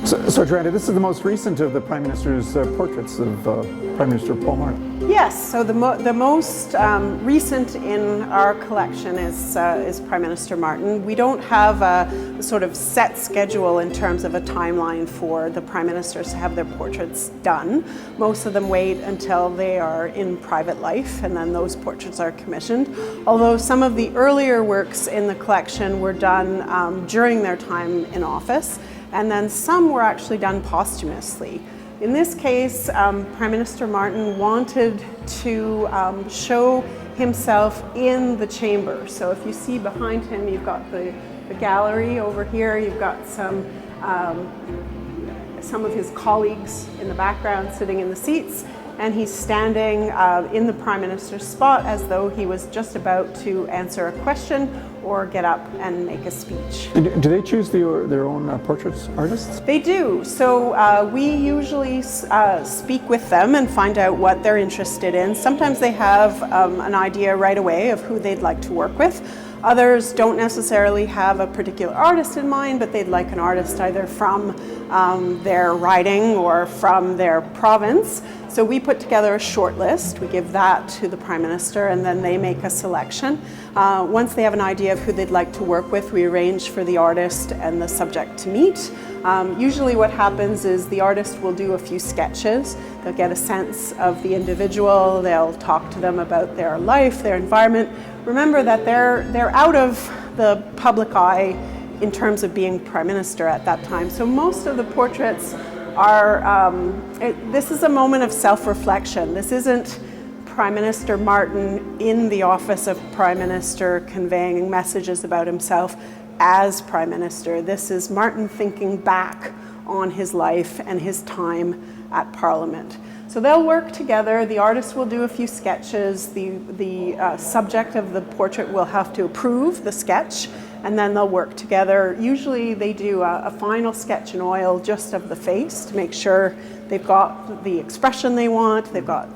So Joanna, this is the most recent of the Prime Minister's portraits of Prime Minister Paul Martin. Yes, so the most recent in our collection is Prime Minister Martin. We don't have a sort of set schedule in terms of a timeline for the Prime Ministers to have their portraits done. Most of them wait until they are in private life, and then those portraits are commissioned. Although some of the earlier works in the collection were done during their time in office, and then some were actually done posthumously. In this case, Prime Minister Martin wanted to show himself in the chamber. So if you see behind him, you've got the gallery over here, you've got some of his colleagues in the background sitting in the seats, and he's standing in the Prime Minister's spot as though he was just about to answer a question or get up and make a speech. Do they choose their own portraits artists? They do. So we usually speak with them and find out what they're interested in. Sometimes they have an idea right away of who they'd like to work with. Others don't necessarily have a particular artist in mind, but they'd like an artist either from their riding or from their province. So we put together a short list, we give that to the Prime Minister, and then they make a selection. Once they have an idea of who they'd like to work with, we arrange for the artist and the subject to meet. Usually what happens is the artist will do a few sketches. They'll get a sense of the individual, they'll talk to them about their life, their environment. Remember that they're out of the public eye in terms of being Prime Minister at that time. So most of the portraits are, this is a moment of self-reflection. This isn't Prime Minister Martin in the office of Prime Minister conveying messages about himself as Prime Minister. This is Martin thinking back on his life and his time at Parliament. So they'll work together, the artist will do a few sketches, the subject of the portrait will have to approve the sketch, and then they'll work together. Usually they do a final sketch in oil just of the face to make sure they've got the expression they want, they've got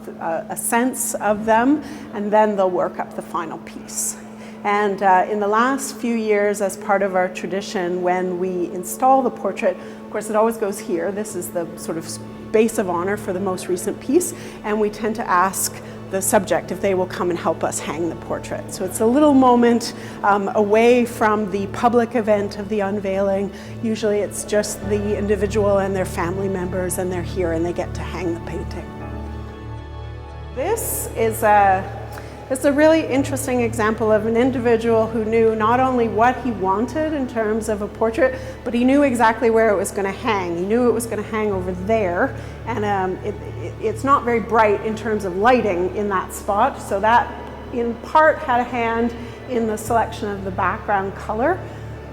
a sense of them, and then they'll work up the final piece. And in the last few years, as part of our tradition, when we install the portrait, of course it always goes here, this is the sort of base of honor for the most recent piece, and we tend to ask the subject if they will come and help us hang the portrait. So it's a little moment away from the public event of the unveiling. Usually it's just the individual and their family members, and they're here and they get to hang the painting. This is a really interesting example of an individual who knew not only what he wanted in terms of a portrait, but he knew exactly where it was going to hang. He knew it was going to hang over there, and it's not very bright in terms of lighting in that spot, so that in part had a hand in the selection of the background color.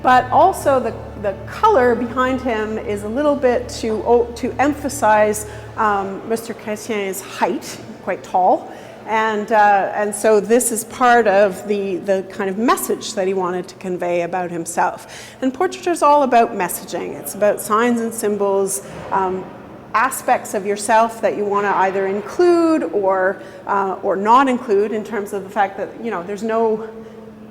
But also the color behind him is a little bit to emphasize Mr. Chrétien's height, quite tall. And so this is part of the kind of message that he wanted to convey about himself. And portraiture is all about messaging. It's about signs and symbols, aspects of yourself that you want to either include or not include, in terms of the fact that, you know, there's no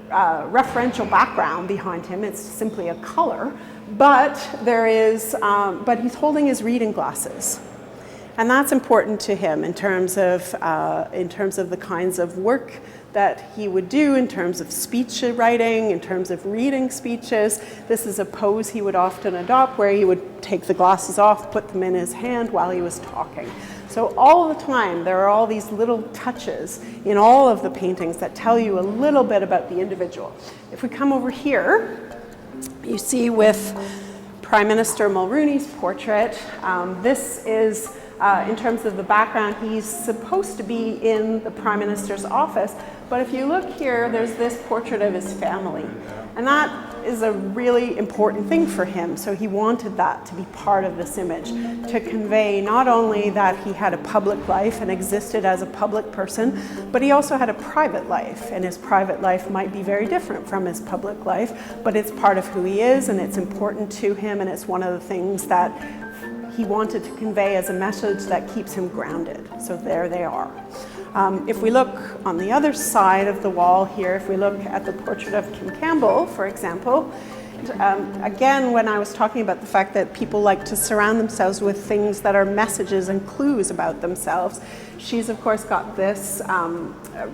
referential background behind him. It's simply a color, but but he's holding his reading glasses. And that's important to him in terms of the kinds of work that he would do, in terms of speech writing, in terms of reading speeches. This is a pose he would often adopt, where he would take the glasses off, put them in his hand while he was talking. So all the time there are all these little touches in all of the paintings that tell you a little bit about the individual. If we come over here, you see with Prime Minister Mulrooney's portrait, this is in terms of the background, he's supposed to be in the Prime Minister's office, but if you look here, there's this portrait of his family, and that is a really important thing for him. So he wanted that to be part of this image, to convey not only that he had a public life and existed as a public person, but he also had a private life, and his private life might be very different from his public life, but it's part of who he is, and it's important to him, and it's one of the things that he wanted to convey as a message that keeps him grounded. So there they are. If we look on the other side of the wall here, if we look at the portrait of Kim Campbell, for example, Again, when I was talking about the fact that people like to surround themselves with things that are messages and clues about themselves, she's of course got this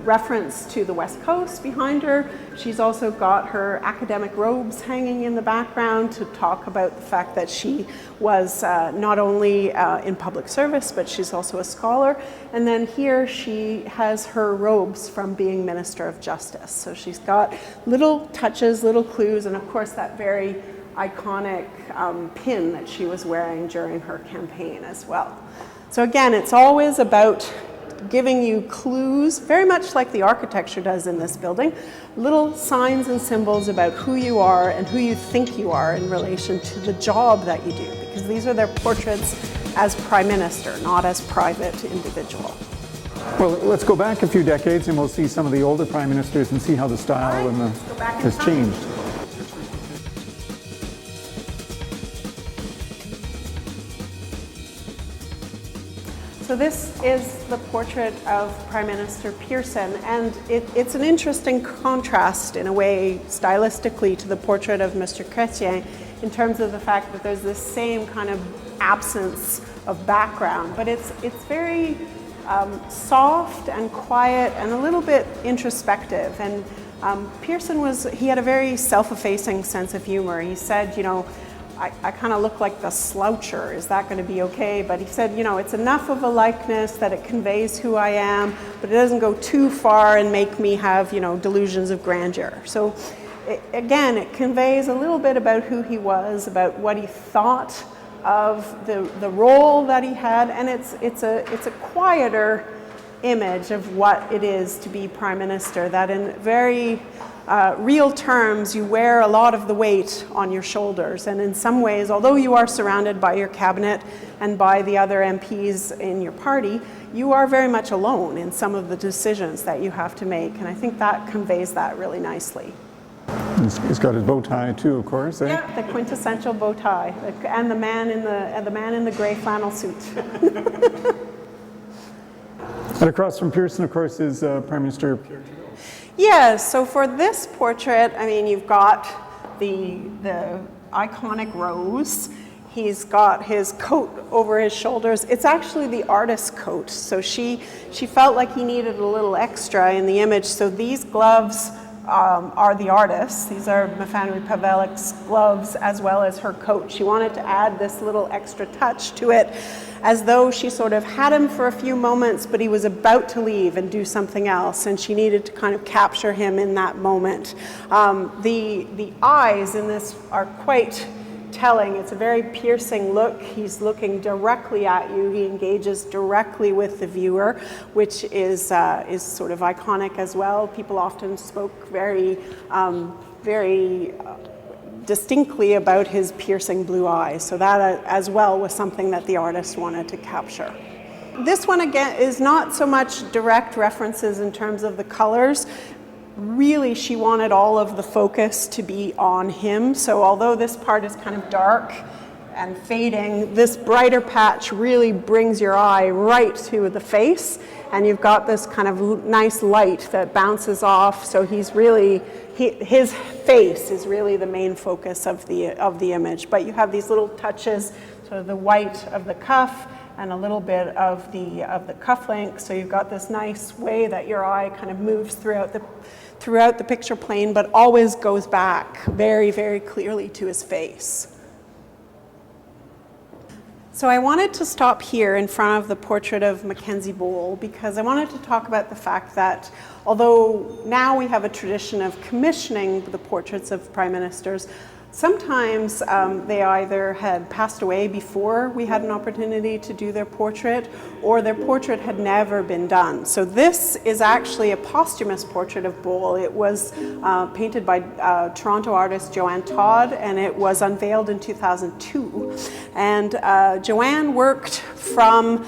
reference to the West Coast behind her. She's also got her academic robes hanging in the background to talk about the fact that she was not only in public service, but she's also a scholar. And then here she has her robes from being Minister of Justice. So she's got little touches, little clues, and of course that very iconic pin that she was wearing during her campaign as well. So again, it's always about giving you clues, very much like the architecture does in this building, little signs and symbols about who you are and who you think you are in relation to the job that you do, because these are their portraits as Prime Minister, not as private individual. Well, let's go back a few decades and we'll see some of the older Prime Ministers and see how the style has changed. So this is the portrait of Prime Minister Pierson, and it's an interesting contrast in a way stylistically to the portrait of Mr. Chrétien in terms of the fact that there's this same kind of absence of background, but it's very soft and quiet and a little bit introspective. And Pierson he had a very self-effacing sense of humor. He said, you know, I kind of look like the sloucher, is that going to be okay? But he said, you know, it's enough of a likeness that it conveys who I am, but it doesn't go too far and make me have, you know, delusions of grandeur. So again, it conveys a little bit about who he was, about what he thought of the role that he had, and it's a quieter image of what it is to be Prime Minister, that in very real terms, you wear a lot of the weight on your shoulders. And in some ways, although you are surrounded by your cabinet and by the other MPs in your party, you are very much alone in some of the decisions that you have to make. And I think that conveys that really nicely. He's got his bow tie too, of course. Yeah, the quintessential bow tie, and the man in the gray flannel suit. And across from Pierson, of course, is Prime Minister Pierre. Yeah, so for this portrait, I mean, you've got the iconic rose. He's got his coat over his shoulders. It's actually the artist's coat. So she felt like he needed a little extra in the image. So these gloves are the artist's. These are Mckenzie Boule's gloves as well as her coat. She wanted to add this little extra touch to it, as though she sort of had him for a few moments, but he was about to leave and do something else, and she needed to kind of capture him in that moment. The eyes in this are quite telling. It's a very piercing look. He's looking directly at you. He engages directly with the viewer, which is sort of iconic as well. People often spoke very distinctly about his piercing blue eyes. So that as well was something that the artist wanted to capture. This one again is not so much direct references in terms of the colors. Really, she wanted all of the focus to be on him. So although this part is kind of dark and fading, this brighter patch really brings your eye right to the face, and you've got this kind of nice light that bounces off. So he's really, his face is really the main focus of the image. But you have these little touches, so the white of the cuff and a little bit of the cufflink. So you've got this nice way that your eye kind of moves throughout the picture plane, but always goes back very, very clearly to his face. So I wanted to stop here in front of the portrait of Mckenzie Boule because I wanted to talk about the fact that although now we have a tradition of commissioning the portraits of prime ministers, sometimes they either had passed away before we had an opportunity to do their portrait, or their portrait had never been done. So this is actually a posthumous portrait of Boule. It was painted by Toronto artist Joanne Todd, and it was unveiled in 2002. And Joanne worked from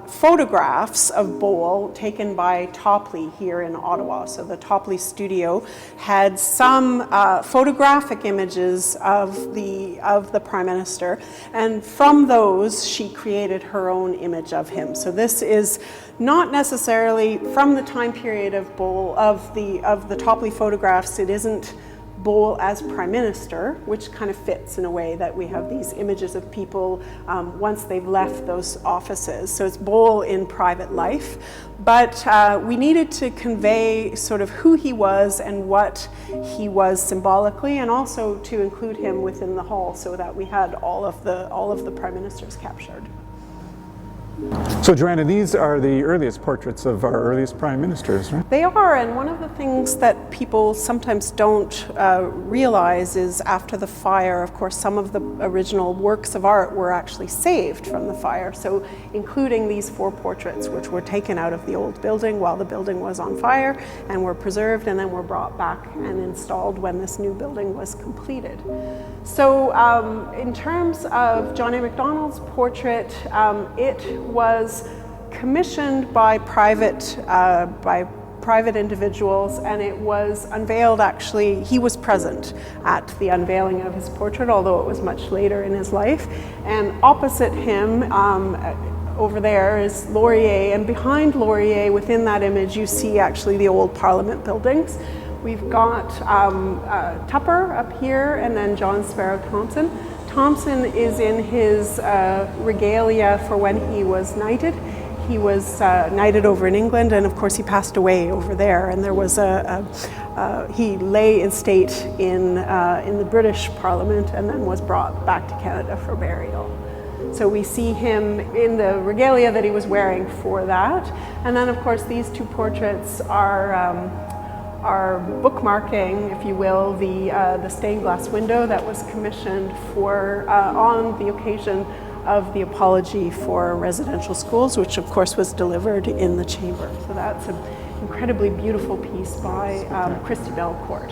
photographs of Boule taken by Topley here in Ottawa. So the Topley studio had some photographic images of the Prime Minister, and from those she created her own image of him. So this is not necessarily from the time period of Boule, of the Topley photographs. It isn't Boule as Prime Minister, which kind of fits in a way that we have these images of people once they've left those offices. So it's Boule in private life, but we needed to convey sort of who he was and what he was symbolically, and also to include him within the hall so that we had all of the Prime Ministers captured. So Joanna, these are the earliest portraits of our earliest prime ministers, right? They are, and one of the things that people sometimes don't realize is after the fire, of course, some of the original works of art were actually saved from the fire. So including these 4 portraits, which were taken out of the old building while the building was on fire and were preserved, and then were brought back and installed when this new building was completed. So in terms of John A. Macdonald's portrait, it was commissioned by private individuals, and it was unveiled. Actually, he was present at the unveiling of his portrait, although it was much later in his life. And opposite him, over there, is Laurier, and behind Laurier, within that image, you see actually the old Parliament buildings. We've got Tupper up here, and then John Sparrow Thompson. Thompson is in his regalia for when he was knighted. He was knighted over in England, and of course he passed away over there. And there was he lay in state in the British Parliament, and then was brought back to Canada for burial. So we see him in the regalia that he was wearing for that. And then of course these 2 portraits are bookmarking, if you will, the stained glass window that was commissioned for on the occasion of the apology for residential schools, which of course was delivered in the chamber. So that's an incredibly beautiful piece by Christy Belcourt.